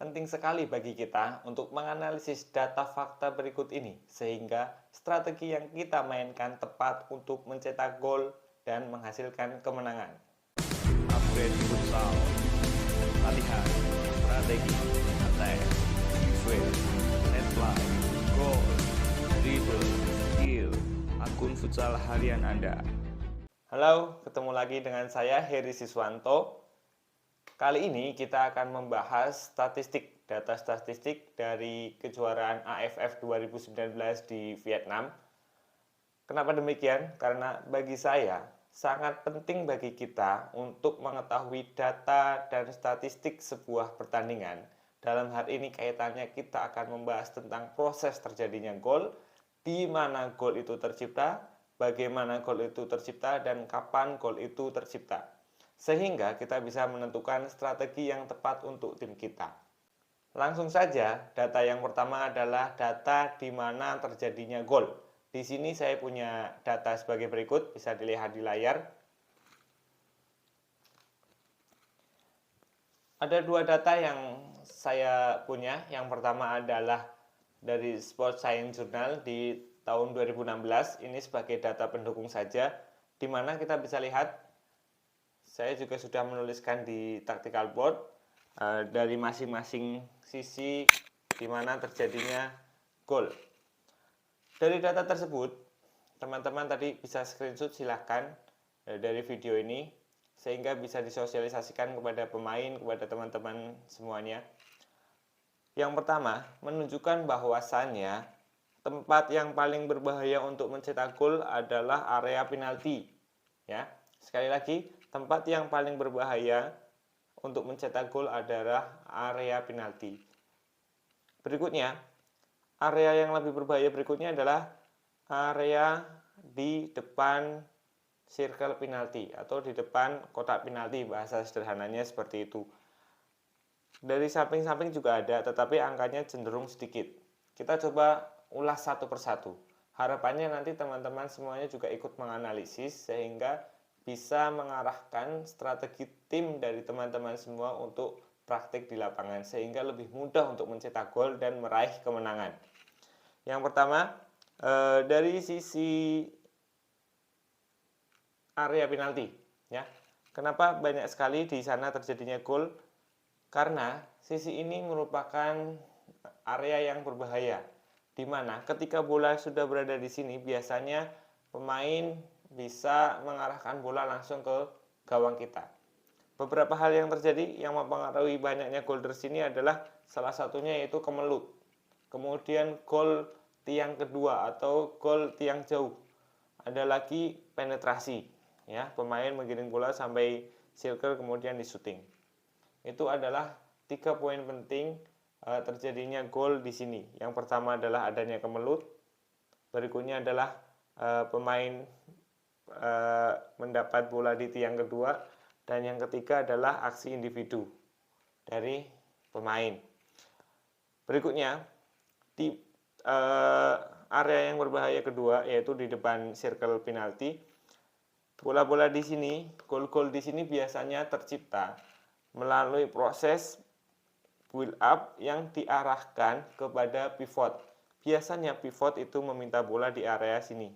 Penting sekali bagi kita untuk menganalisis data fakta berikut ini, sehingga strategi yang kita mainkan tepat untuk mencetak gol dan menghasilkan kemenangan. Upgrade futsal, latihan, strategi, attack, switch, net play, goal, dribble, skill, akun futsal harian Anda. Halo, ketemu lagi dengan saya Heri Siswanto. Kali ini kita akan membahas data statistik dari kejuaraan AFF 2019 di Vietnam. Kenapa demikian? Karena bagi saya sangat penting bagi kita untuk mengetahui data dan statistik sebuah pertandingan. Dalam hal ini kaitannya kita akan membahas tentang proses terjadinya gol, di mana gol itu tercipta, bagaimana gol itu tercipta, dan kapan gol itu tercipta. Sehingga kita bisa menentukan strategi yang tepat untuk tim kita. Langsung saja, data yang pertama adalah data di mana terjadinya gol. Di sini saya punya data sebagai berikut, bisa dilihat di layar. Ada dua data yang saya punya. Yang pertama adalah dari Sports Science Journal di tahun 2016. Ini sebagai data pendukung saja, di mana kita bisa lihat. Saya juga sudah menuliskan di tactical board dari masing-masing sisi di mana terjadinya gol. Dari data tersebut, teman-teman tadi bisa screenshot silahkan dari video ini, sehingga bisa disosialisasikan kepada pemain, kepada teman-teman semuanya. Yang pertama, menunjukkan bahwasannya tempat yang paling berbahaya untuk mencetak gol adalah area penalti. Ya, sekali lagi, tempat yang paling berbahaya untuk mencetak gol adalah area penalti. Berikutnya, area yang lebih berbahaya berikutnya adalah area di depan circle penalti atau di depan kotak penalti, bahasa sederhananya seperti itu. Dari samping-samping juga ada, tetapi angkanya cenderung sedikit. Kita coba ulas satu persatu. Harapannya nanti teman-teman semuanya juga ikut menganalisis, sehingga bisa mengarahkan strategi tim dari teman-teman semua untuk praktik di lapangan, sehingga lebih mudah untuk mencetak gol dan meraih kemenangan. Yang pertama, dari sisi area penalti, ya. Kenapa banyak sekali di sana terjadinya gol? Karena sisi ini merupakan area yang berbahaya, di mana ketika bola sudah berada di sini, biasanya pemain bisa mengarahkan bola langsung ke gawang kita. Beberapa hal yang terjadi yang mempengaruhi banyaknya gol dari sini adalah salah satunya yaitu kemelut. Kemudian gol tiang kedua atau gol tiang jauh. Ada lagi penetrasi, ya, pemain menggiring bola sampai circle kemudian di shooting. Itu adalah 3 poin penting terjadinya gol di sini. Yang pertama adalah adanya kemelut. Berikutnya adalah pemain mendapat bola di tiang kedua, dan yang ketiga adalah aksi individu dari pemain. Berikutnya di area yang berbahaya kedua, yaitu di depan circle penalti, bola-bola di sini, gol-gol di sini biasanya tercipta melalui proses build up yang diarahkan kepada pivot. Biasanya pivot itu meminta bola di area sini,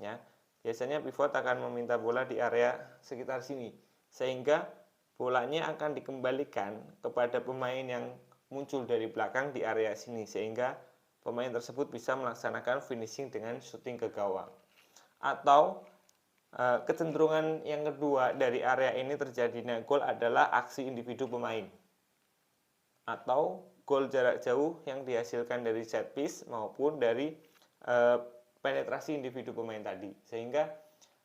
ya. Biasanya pivot akan meminta bola di area sekitar sini, sehingga bolanya akan dikembalikan kepada pemain yang muncul dari belakang di area sini, sehingga pemain tersebut bisa melaksanakan finishing dengan shooting ke gawang. Atau kecenderungan yang kedua dari area ini terjadinya gol adalah aksi individu pemain, atau gol jarak jauh yang dihasilkan dari set piece maupun dari penetrasi individu pemain tadi. Sehingga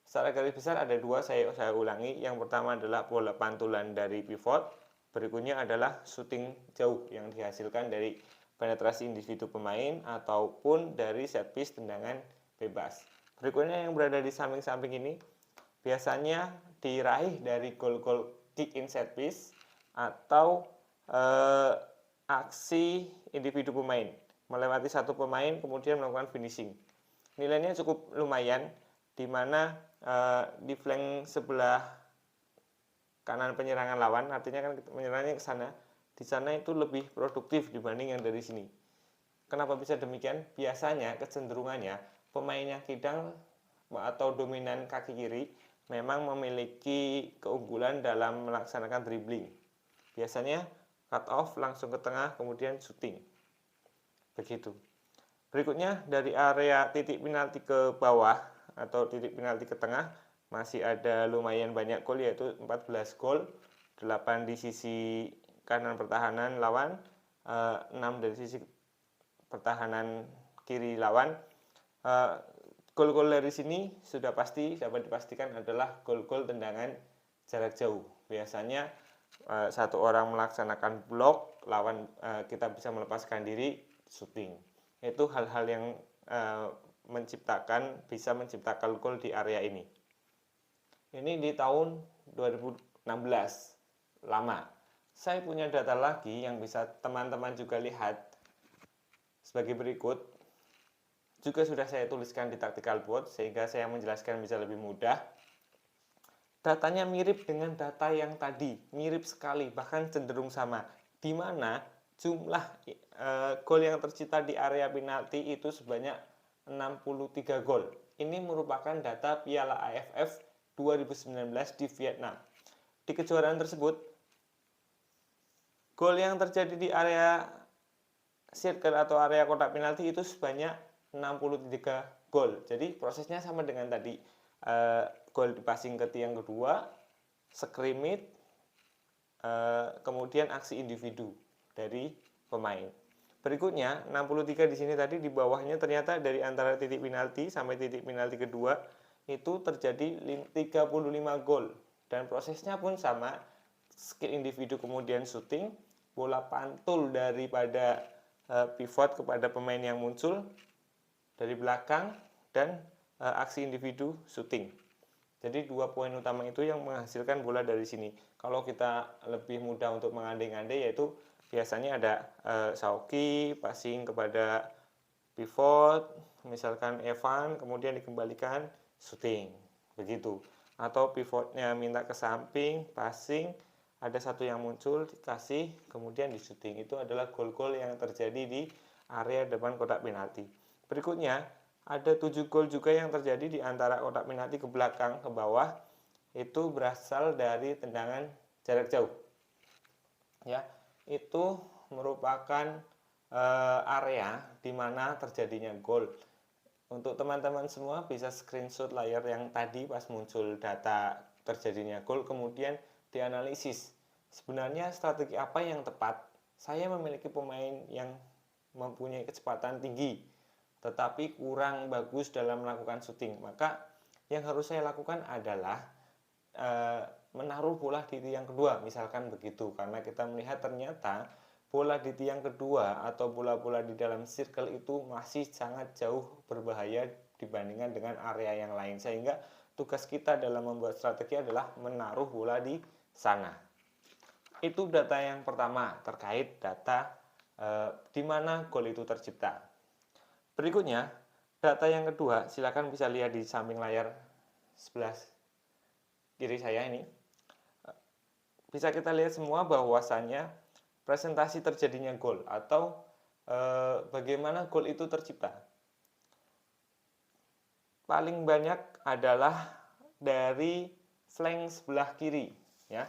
secara garis besar ada dua, saya ulangi. Yang pertama adalah bola pantulan dari pivot, berikutnya adalah shooting jauh yang dihasilkan dari penetrasi individu pemain ataupun dari set piece tendangan bebas. Berikutnya yang berada di samping-samping ini biasanya diraih dari gol-gol kick in set piece atau aksi individu pemain, melewati satu pemain kemudian melakukan finishing. Nilainya cukup lumayan, di mana di flank sebelah kanan penyerangan lawan, artinya kan menyerangnya ke sana, di sana itu lebih produktif dibanding yang dari sini. Kenapa bisa demikian? Biasanya kecenderungannya pemain yang kidang atau dominan kaki kiri memang memiliki keunggulan dalam melaksanakan dribbling. Biasanya cut off langsung ke tengah kemudian shooting. Begitu. Berikutnya dari area titik penalti ke bawah atau titik penalti ke tengah masih ada lumayan banyak gol, yaitu 14 gol, 8 di sisi kanan pertahanan lawan, 6 dari sisi pertahanan kiri lawan. Gol-gol dari sini sudah pasti dapat dipastikan adalah gol-gol tendangan jarak jauh. Biasanya satu orang melaksanakan blok, lawan kita bisa melepaskan diri, shooting. Itu hal-hal yang bisa menciptakan gol di area ini. Ini di tahun 2016, lama. Saya punya data lagi yang bisa teman-teman juga lihat sebagai berikut. Juga sudah saya tuliskan di tactical board sehingga saya menjelaskan bisa lebih mudah. Datanya mirip dengan data yang tadi, mirip sekali, bahkan cenderung sama. Di mana jumlah gol yang tercipta di area penalti itu sebanyak 63 gol. Ini merupakan data Piala AFF 2019 di Vietnam. Di kejuaraan tersebut, gol yang terjadi di area circle atau area kotak penalti itu sebanyak 63 gol. Jadi prosesnya sama dengan tadi. Gol passing ke tiang kedua, scrimmage, kemudian aksi individu dari pemain. Berikutnya 63 di sini tadi, di bawahnya ternyata dari antara titik penalti sampai titik penalti kedua itu terjadi 35 gol, dan prosesnya pun sama, skill individu kemudian shooting, bola pantul daripada pivot kepada pemain yang muncul dari belakang, dan aksi individu shooting. Jadi 2 poin utama itu yang menghasilkan bola dari sini. Kalau kita lebih mudah untuk mengandai-andai, yaitu biasanya ada Sauki passing kepada pivot, misalkan Evan, kemudian dikembalikan shooting, begitu. Atau pivotnya minta ke samping, passing, ada satu yang muncul, dikasih, kemudian di shooting. Itu adalah gol-gol yang terjadi di area depan kotak penalti. Berikutnya, ada 7 gol juga yang terjadi di antara kotak penalti ke belakang, ke bawah. Itu berasal dari tendangan jarak jauh. Ya, itu merupakan area di mana terjadinya gol. Untuk teman-teman semua bisa screenshot layar yang tadi pas muncul data terjadinya gol, kemudian dianalisis. Sebenarnya strategi apa yang tepat? Saya memiliki pemain yang mempunyai kecepatan tinggi, tetapi kurang bagus dalam melakukan shooting. Maka yang harus saya lakukan adalah menaruh bola di tiang kedua, misalkan begitu. Karena kita melihat ternyata bola di tiang kedua atau bola-bola di dalam circle itu masih sangat jauh berbahaya dibandingkan dengan area yang lain. Sehingga tugas kita dalam membuat strategi adalah menaruh bola di sana. Itu data yang pertama terkait data di mana gol itu tercipta. Berikutnya, data yang kedua, silakan bisa lihat di samping layar sebelah kiri saya ini. Bisa kita lihat semua bahwasannya presentasi terjadinya gol atau bagaimana gol itu tercipta. Paling banyak adalah dari flank sebelah kiri, ya.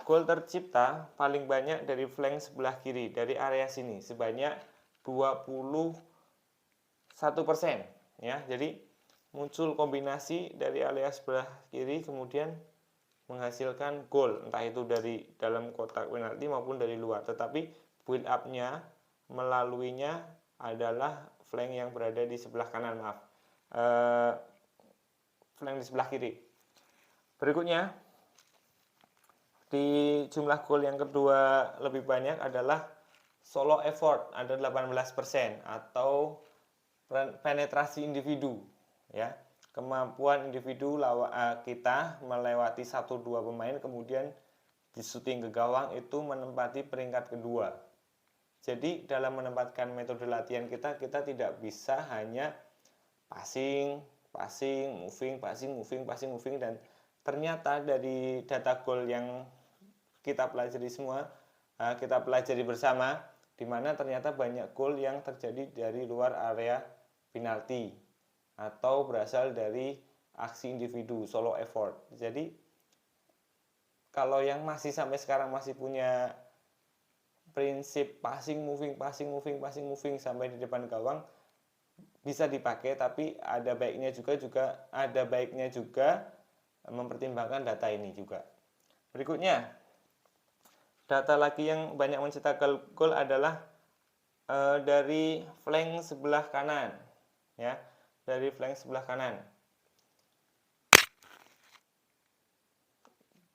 Gol tercipta paling banyak dari flank sebelah kiri, dari area sini sebanyak 21%, ya. Jadi muncul kombinasi dari area sebelah kiri kemudian menghasilkan gol, entah itu dari dalam kotak penalti maupun dari luar. Tetapi build up-nya melaluinya adalah flank yang berada di sebelah kanan, flank di sebelah kiri. Berikutnya, di jumlah gol yang kedua lebih banyak adalah solo effort, ada 18%, atau penetrasi individu, ya. Kemampuan individu kita melewati 1-2 pemain kemudian di shooting ke gawang itu menempati peringkat kedua. Jadi dalam menempatkan metode latihan kita tidak bisa hanya passing, moving, dan ternyata dari data gol yang kita pelajari semua kita pelajari bersama, di mana ternyata banyak gol yang terjadi dari luar area penalti atau berasal dari aksi individu, solo effort. Jadi kalau yang masih sampai sekarang masih punya prinsip passing moving sampai di depan gawang, bisa dipakai, tapi ada baiknya juga mempertimbangkan data ini juga. Berikutnya, data lagi yang banyak mencetak gol adalah dari flank sebelah kanan, ya, dari flank sebelah kanan.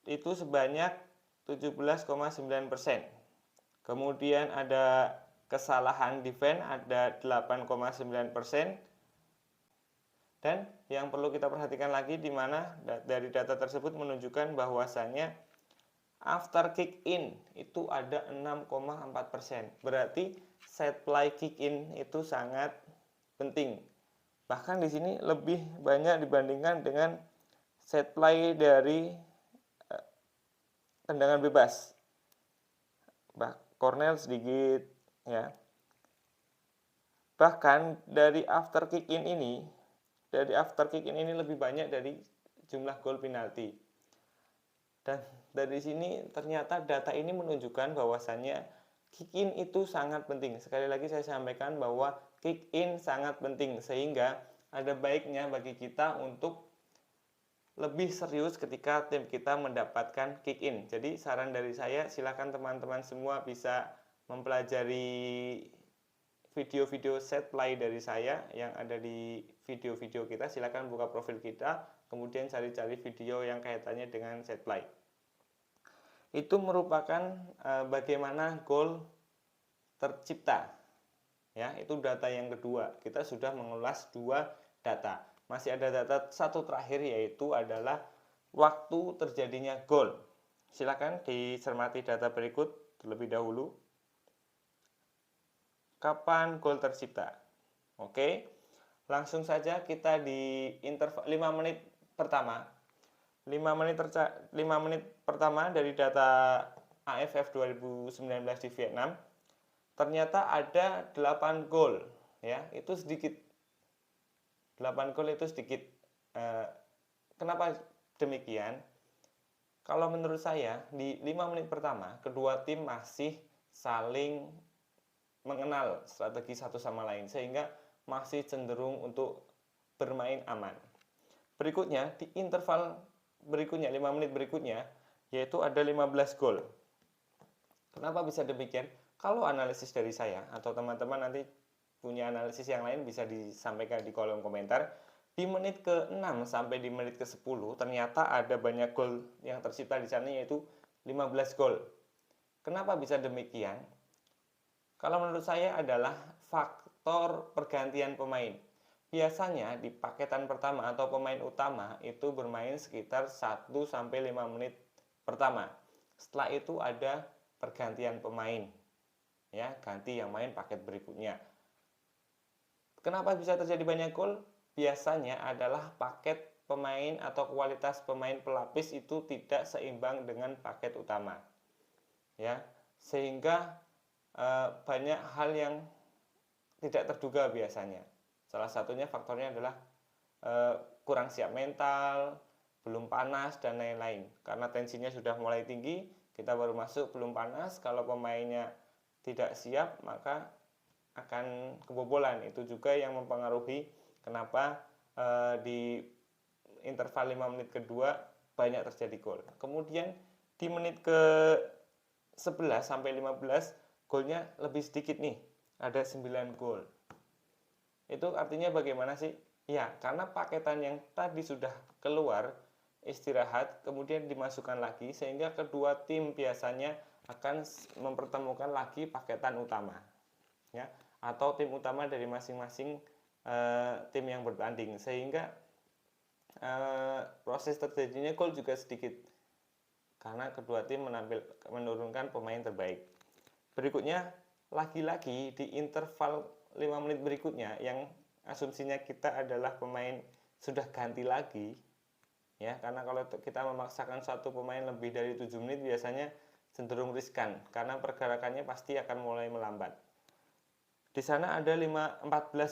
Itu sebanyak 17,9%. Kemudian ada kesalahan defense ada 8,9%. Dan yang perlu kita perhatikan lagi di mana dari data tersebut menunjukkan bahwasannya after kick in itu ada 6,4%. Berarti set play kick in itu sangat penting. Bahkan di sini lebih banyak dibandingkan dengan set play dari tendangan bebas. Corner sedikit, ya. Bahkan dari after kick in ini lebih banyak dari jumlah gol penalti. Dan dari sini ternyata data ini menunjukkan bahwasannya kick in itu sangat penting. Sekali lagi saya sampaikan bahwa kick in sangat penting, sehingga ada baiknya bagi kita untuk lebih serius ketika tim kita mendapatkan kick in. Jadi saran dari saya, silakan teman-teman semua bisa mempelajari video-video set play dari saya yang ada di video-video kita. Silakan buka profil kita, kemudian cari-cari video yang kaitannya dengan set play. Itu merupakan bagaimana gol tercipta. Ya, itu data yang kedua. Kita sudah mengulas 2 data. Masih ada data satu terakhir, yaitu adalah waktu terjadinya gol. Silakan dicermati data berikut terlebih dahulu. Kapan gol tercipta? Oke, langsung saja kita di interval 5 menit pertama. 5 menit pertama dari data AFF 2019 di Vietnam, ternyata ada 8 gol, ya. Itu sedikit. 8 gol itu sedikit. Kenapa demikian? Kalau menurut saya di 5 menit pertama kedua tim masih saling mengenal strategi satu sama lain, sehingga masih cenderung untuk bermain aman. Berikutnya di interval berikutnya 5 menit berikutnya, yaitu ada 15 gol. Kenapa bisa demikian? Kalau analisis dari saya atau teman-teman nanti punya analisis yang lain bisa disampaikan di kolom komentar. Di menit ke-6 sampai di menit ke-10 ternyata ada banyak gol yang tercipta di sana, yaitu 15 gol. Kenapa bisa demikian? Kalau menurut saya adalah faktor pergantian pemain. Biasanya di paketan pertama atau pemain utama itu bermain sekitar 1 sampai 5 menit pertama. Setelah itu ada pergantian pemain. Ya, ganti yang main paket berikutnya. Kenapa bisa terjadi banyak gol? Biasanya adalah paket pemain atau kualitas pemain pelapis itu tidak seimbang dengan paket utama. Ya, sehingga banyak hal yang tidak terduga biasanya. Salah satunya faktornya adalah kurang siap mental, belum panas dan lain-lain. Karena tensinya sudah mulai tinggi, kita baru masuk belum panas, kalau pemainnya tidak siap maka akan kebobolan. Itu juga yang mempengaruhi kenapa di interval 5 menit kedua banyak terjadi gol. Kemudian di menit ke 11 sampai 15 golnya lebih sedikit nih, ada 9 gol. Itu artinya bagaimana sih? Ya, karena paketan yang tadi sudah keluar istirahat kemudian dimasukkan lagi, sehingga kedua tim biasanya akan mempertemukan lagi paketan utama, ya, atau tim utama dari masing-masing tim yang bertanding, sehingga proses terjadinya gol juga sedikit karena kedua tim menurunkan pemain terbaik. Berikutnya lagi-lagi di interval 5 menit berikutnya yang asumsinya kita adalah pemain sudah ganti lagi, ya, karena kalau kita memaksakan satu pemain lebih dari 7 menit biasanya cenderung riskan karena pergerakannya pasti akan mulai melambat. Di sana ada 14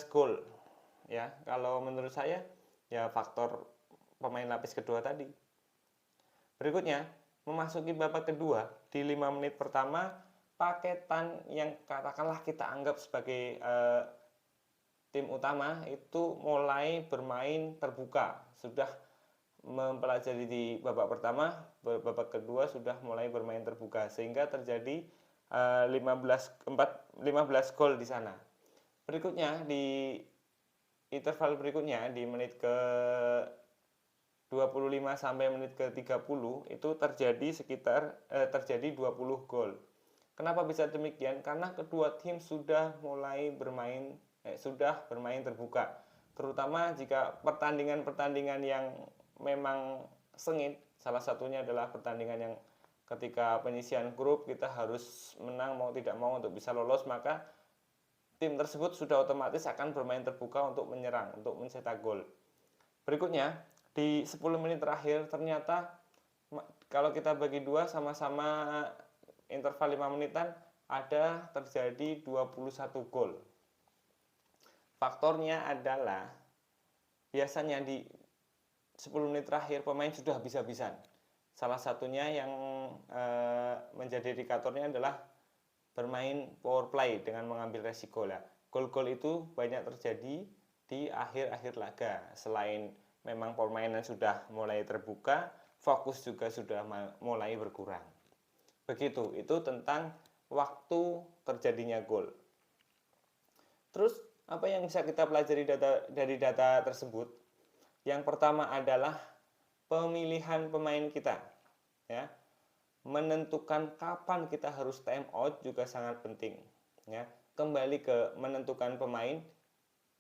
gol. Ya, kalau menurut saya ya faktor pemain lapis kedua tadi. Berikutnya, memasuki babak kedua di 5 menit pertama, paketan yang katakanlah kita anggap sebagai tim utama itu mulai bermain terbuka, sudah mempelajari di babak pertama, babak kedua sudah mulai bermain terbuka sehingga terjadi 15 gol di sana. Berikutnya di interval berikutnya di menit ke 25 sampai menit ke 30 itu terjadi 20 gol. Kenapa bisa demikian? Karena kedua tim sudah mulai bermain terbuka. Terutama jika pertandingan-pertandingan yang memang sengit, salah satunya adalah pertandingan yang ketika penyisian grup kita harus menang mau tidak mau untuk bisa lolos, maka tim tersebut sudah otomatis akan bermain terbuka untuk menyerang, untuk mencetak gol. Berikutnya, di 10 menit terakhir ternyata kalau kita bagi dua sama-sama interval 5 menitan ada terjadi 21 gol. Faktornya adalah biasanya di 10 menit terakhir pemain sudah habis-habisan. Salah satunya yang menjadi indikatornya adalah bermain power play dengan mengambil resiko lah. Gol-gol itu banyak terjadi di akhir-akhir laga. Selain memang permainan sudah mulai terbuka, fokus juga sudah mulai berkurang. Begitu, itu tentang waktu terjadinya gol. Terus apa yang bisa kita pelajari dari data tersebut? Yang pertama adalah pemilihan pemain kita, ya. Menentukan kapan kita harus time out juga sangat penting, ya. Kembali ke menentukan pemain,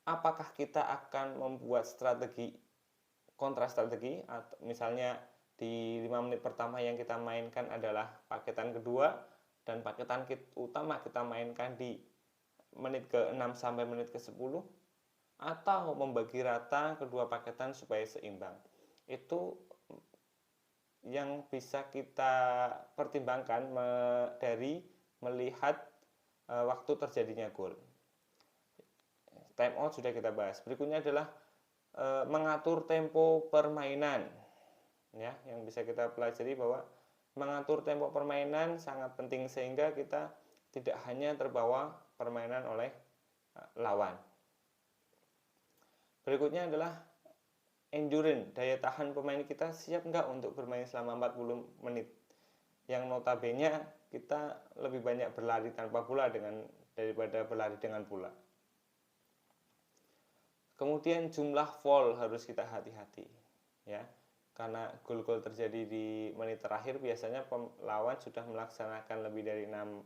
apakah kita akan membuat kontra strategi, atau misalnya di 5 menit pertama yang kita mainkan adalah paketan kedua dan paketan utama kita mainkan di menit ke-6 sampai menit ke-10, atau membagi rata kedua paketan supaya seimbang. Itu yang bisa kita pertimbangkan dari melihat waktu terjadinya gol. Time out sudah kita bahas. Berikutnya adalah mengatur tempo permainan. Ya, yang bisa kita pelajari bahwa mengatur tempo permainan sangat penting sehingga kita tidak hanya terbawa permainan oleh lawan. Berikutnya adalah endurance, daya tahan pemain kita siap nggak untuk bermain selama 40 menit. Yang notabene kita lebih banyak berlari tanpa bola daripada berlari dengan bola. Kemudian jumlah foul harus kita hati-hati, ya. Karena gol-gol terjadi di menit terakhir biasanya lawan sudah melaksanakan lebih dari 6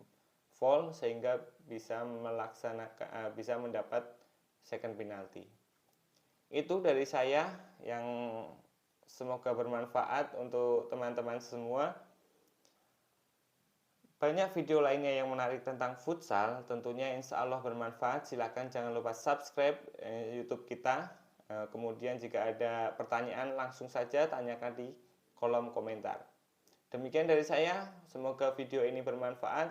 foul sehingga bisa mendapat second penalty. Itu dari saya yang semoga bermanfaat untuk teman-teman semua. Banyak video lainnya yang menarik tentang futsal, tentunya insya Allah bermanfaat. Silakan jangan lupa subscribe YouTube kita. Kemudian jika ada pertanyaan langsung saja tanyakan di kolom komentar. Demikian dari saya, semoga video ini bermanfaat.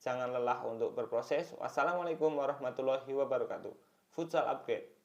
Jangan lelah untuk berproses. Wassalamualaikum warahmatullahi wabarakatuh. Futsal Upgrade.